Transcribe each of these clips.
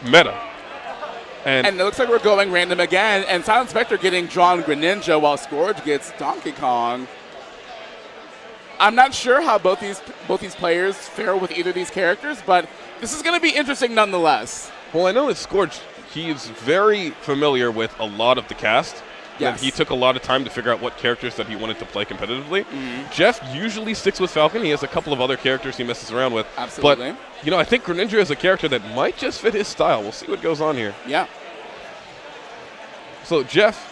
meta. And it looks like we're going random again, and SilentSpectre getting drawn Greninja while Scourge gets Donkey Kong. I'm not sure how both these players fare with either of these characters, but this is going to be interesting nonetheless. Well, I know that Scourge, he's very familiar with a lot of the cast. Yes. And he took a lot of time to figure out what characters that he wanted to play competitively. Jeff usually sticks with Falcon. He has a couple of other characters he messes around with. Absolutely. But, you know, I think Greninja is a character that might just fit his style. We'll see what goes on here. Yeah. So, Jeff,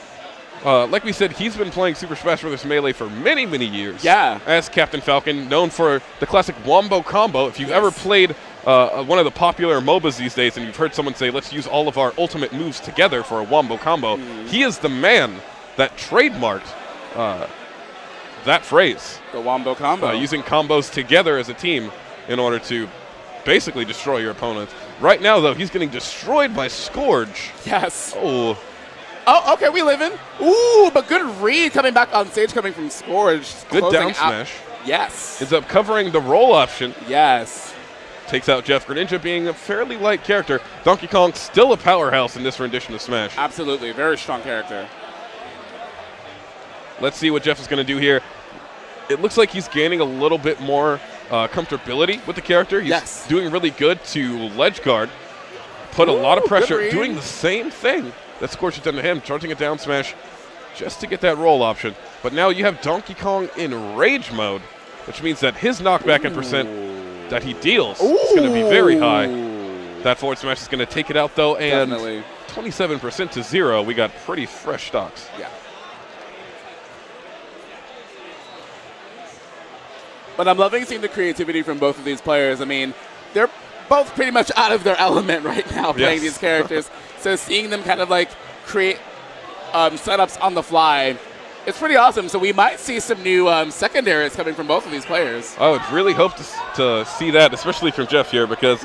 like we said, he's been playing Super Smash Bros. Melee for many, many years. Yeah. As Captain Falcon, known for the classic Wombo combo. If you've ever played one of the popular MOBAs these days and you've heard someone say, let's use all of our ultimate moves together for a Wombo combo, he is the man that trademarked that phrase. The Wombo combo. Using combos together as a team in order to basically destroy your opponent. Right now, though, he's getting destroyed by Scourge. Yes. Oh, okay, we live in. Ooh, but good read coming back on stage coming from Scourge. Good down smash. Yes. Ends up covering the roll option. Yes. Takes out Jeff. Greninja being a fairly light character. Donkey Kong still a powerhouse in this rendition of Smash. Absolutely. Very strong character. Let's see what Jeff is going to do here. It looks like he's gaining a little bit more comfortability with the character. He's doing really good to ledge guard. Put a lot of pressure. Doing the same thing that Scourge has done to him. Charging a down smash just to get that roll option. But now you have Donkey Kong in rage mode, which means that his knockback and percent that he deals is going to be very high. That forward smash is going to take it out, though, and 27% to 0. We got pretty fresh stocks. Yeah. But I'm loving seeing the creativity from both of these players. I mean, they're both pretty much out of their element right now playing these characters. So seeing them kind of like create setups on the fly, it's pretty awesome. So we might see some new secondaries coming from both of these players. I would really hope to see that, especially from Jeff here, because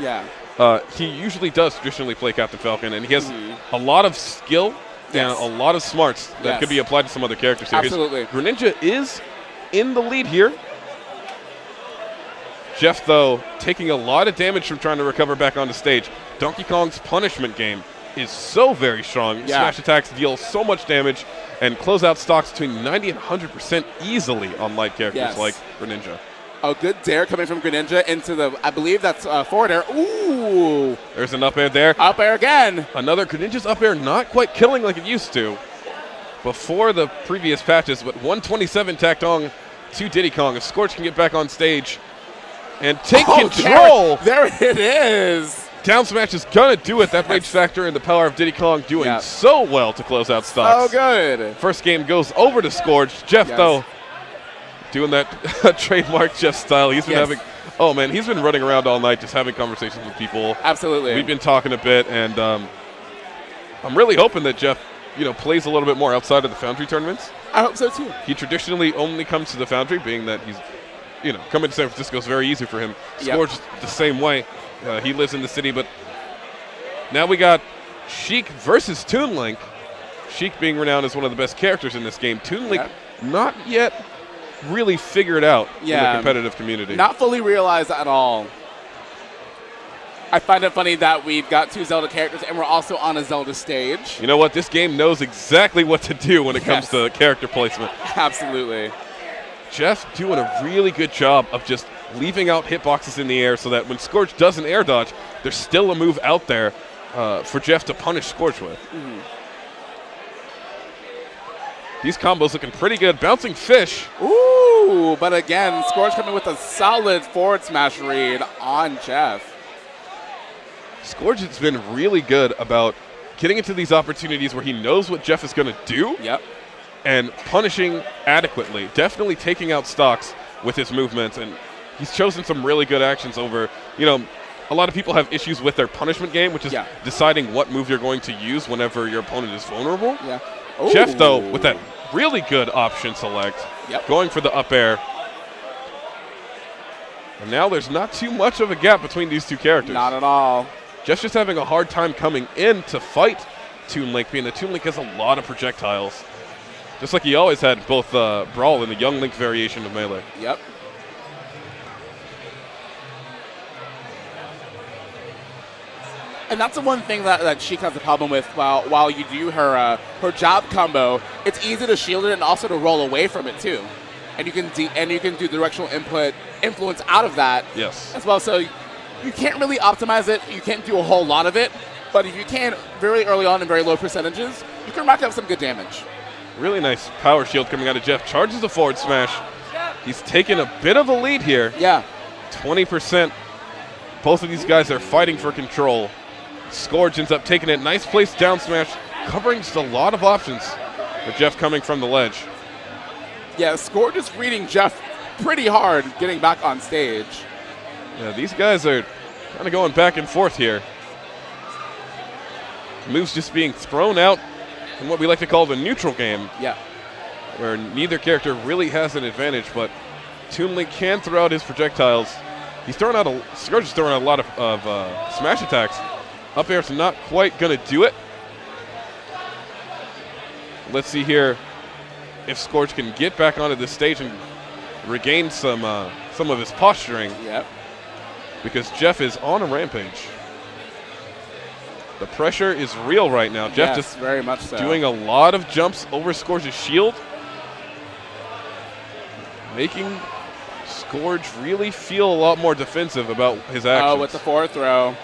he usually does traditionally play Captain Falcon, and he has a lot of skill and a lot of smarts that could be applied to some other characters here. Absolutely. Greninja is in the lead here. Jeff, though, taking a lot of damage from trying to recover back onto stage. Donkey Kong's punishment game is so very strong. Smash attacks deal so much damage and close out stocks between 90 and 100% easily on light characters like Greninja. A good dare coming from Greninja into the, I believe that's forward air. Ooh. There's an up air there. Up air again. Another Greninja's up air not quite killing like it used to before the previous patches, but 127 tacked on to Diddy Kong. If Scourge can get back on stage and take control. There it is. Down smash is going to do it. That rage factor and the power of Diddy Kong doing so well to close out stocks. Oh, good. First game goes over to Scourge. Jeff, though, doing that trademark Jeff style. He's been having, oh, man, he's been running around all night just having conversations with people. Absolutely. We've been talking a bit, and I'm really hoping that Jeff, plays a little bit more outside of the Foundry tournaments. I hope so, too. He traditionally only comes to the Foundry, being that he's, coming to San Francisco is very easy for him. Scourge the same way. He lives in the city, but now we got Sheik versus Toon Link. Sheik being renowned as one of the best characters in this game. Toon Link not yet really figured out in the competitive community. Not fully realized at all. I find it funny that we've got two Zelda characters and we're also on a Zelda stage. You know what? This game knows exactly what to do when it comes to character placement. Absolutely. Jeff doing a really good job of just leaving out hitboxes in the air so that when Scourge does an air dodge, there's still a move out there for Jeff to punish Scourge with. These combos looking pretty good. Bouncing fish. Ooh, but again, Scourge coming with a solid forward smash read on Jeff. Scourge has been really good about getting into these opportunities where he knows what Jeff is going to do. And punishing adequately. Definitely taking out stocks with his movements. And he's chosen some really good actions over, a lot of people have issues with their punishment game, which is deciding what move you're going to use whenever your opponent is vulnerable. Jeff, though, with that really good option select, going for the up air. And now there's not too much of a gap between these two characters. Not at all. Jeff's just having a hard time coming in to fight Toon Link, being that Toon Link has a lot of projectiles. Just like he always had both Brawl and the Young Link variation of Melee. And that's the one thing that Sheik has a problem with. While you do her jab combo, it's easy to shield it and also to roll away from it too. And you can do directional influence out of that as well. So you can't really optimize it. You can't do a whole lot of it. But if you can, very early on in very low percentages, you can rack up some good damage. Really nice power shield coming out of Jeff. Charges the forward smash. He's taken a bit of a lead here. Yeah. 20%. Both of these guys are fighting for control. Scourge ends up taking it. Nice place down smash, covering just a lot of options with Jeff coming from the ledge. Yeah, Scourge is reading Jeff pretty hard getting back on stage. Yeah, these guys are kind of going back and forth here. Moves just being thrown out in what we like to call the neutral game. Yeah. Where neither character really has an advantage, but Toon Link can throw out his projectiles. Scourge is throwing out a lot of smash attacks. Up air's not quite going to do it. Let's see here if Scourge can get back onto this stage and regain some of his posturing. Yep. Because Jeff is on a rampage. The pressure is real right now. Jeff just very much so. Doing a lot of jumps over Scourge's shield, making Scourge really feel a lot more defensive about his actions. Oh, with the forward throw.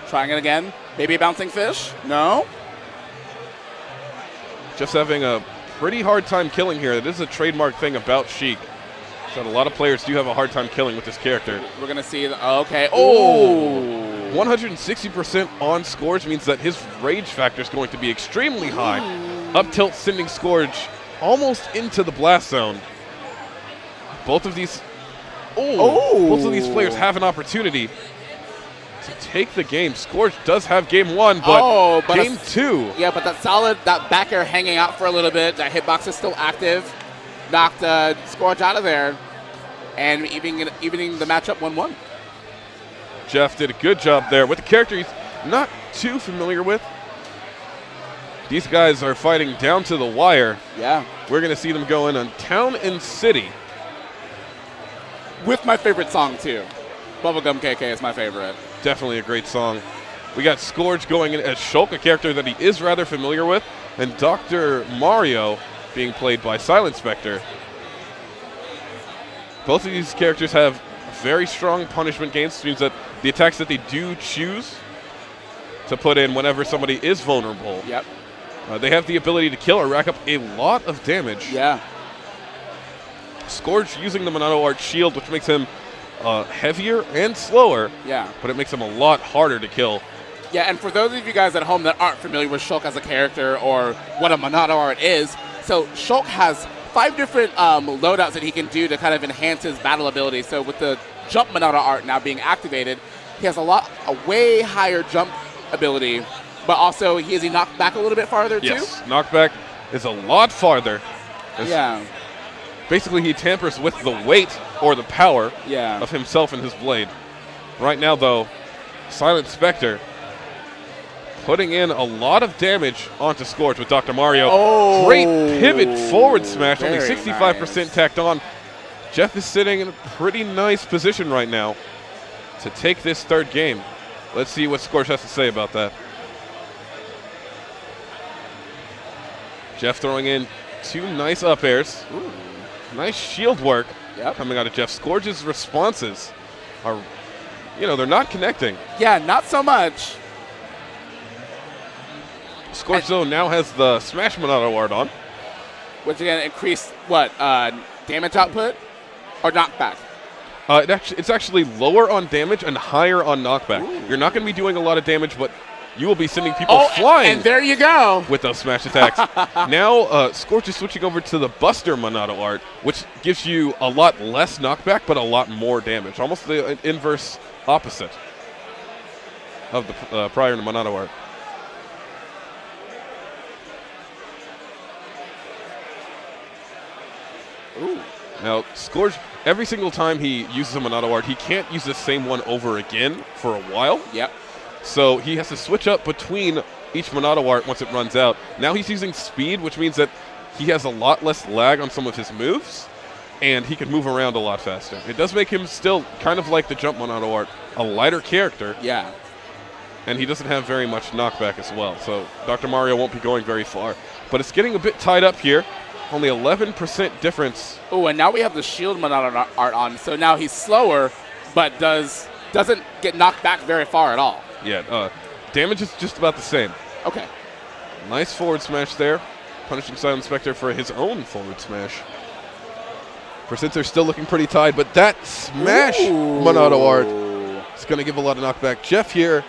Trying it again. Maybe a bouncing fish? No. Just having a pretty hard time killing here. That is a trademark thing about Sheik. So a lot of players do have a hard time killing with this character. We're going to see, okay. Oh! 160% on Scourge means that his rage factor is going to be extremely high. Up tilt sending Scourge almost into the blast zone. Both of these players have an opportunity to take the game. Scourge does have game one, but game two. Yeah, but that back air hanging out for a little bit. That hitbox is still active. Knocked Scourge out of there and evening the matchup 1-1. Jeff did a good job there with the character he's not too familiar with. These guys are fighting down to the wire. Yeah. We're going to see them go in on Town and City. With my favorite song, too. Bubblegum KK is my favorite. Definitely a great song. We got Scourge going in as Shulk, a character that he is rather familiar with, and Dr. Mario being played by SilentSpectre. Both of these characters have very strong punishment gains, which means that the attacks that they do choose to put in whenever somebody is vulnerable, they have the ability to kill or rack up a lot of damage. Yeah. Scourge using the Monado Art shield, which makes him heavier and slower, but it makes him a lot harder to kill. Yeah, and for those of you guys at home that aren't familiar with Shulk as a character or what a Monado Art is, so Shulk has 5 different loadouts that he can do to kind of enhance his battle ability. So with the jump Monado Art now being activated, he has a way higher jump ability, but also he knocked back a little bit farther too? Yes, knockback is a lot farther. Yeah. Basically, he tampers with the weight or the power of himself and his blade. Right now, though, SilentSpectre putting in a lot of damage onto Scourge with Dr. Mario. Great pivot forward smash, only 65% tacked on. Jeff is sitting in a pretty nice position right now to take this third game. Let's see what Scourge has to say about that. Jeff throwing in 2 nice up airs. Ooh. Nice shield work coming out of Jeff. Scourge's responses are, they're not connecting. Yeah, not so much. Scourge, though, now has the Smash Monado Art on. Which again increased, damage output or knockback? It's actually lower on damage and higher on knockback. Ooh. You're not going to be doing a lot of damage, but you will be sending people flying. And there you go. With those smash attacks. Now, Scourge is switching over to the Buster Monado Art, which gives you a lot less knockback, but a lot more damage. Almost the inverse opposite of the prior Monado Art. Ooh. Now, Scourge, every single time he uses a Monado Art, he can't use the same one over again for a while. Yep. So he has to switch up between each Monado Art once it runs out. Now he's using speed, which means that he has a lot less lag on some of his moves. and he can move around a lot faster. It does make him still kind of like the Jump Monado art, a lighter character. Yeah. And he doesn't have very much knockback as well, so Dr. Mario won't be going very far. But it's getting a bit tied up here. Only 11% difference. Oh, and now we have the shield Monado art on, so now he's slower, but doesn't get knocked back very far at all. Yeah, damage is just about the same. Okay. Nice forward smash there, punishing SilentSpectre for his own forward smash. Percents are still looking pretty tied, but that smash Monado art is going to give a lot of knockback. Jeff here,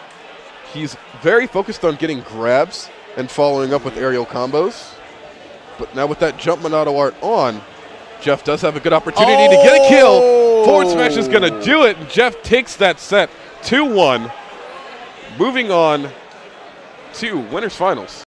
he's very focused on getting grabs and following up with aerial combos. But now with that Jump Monado art on, Jeff does have a good opportunity to get a kill. Forward smash is going to do it, and Jeff takes that set 2-1. Moving on to winners finals.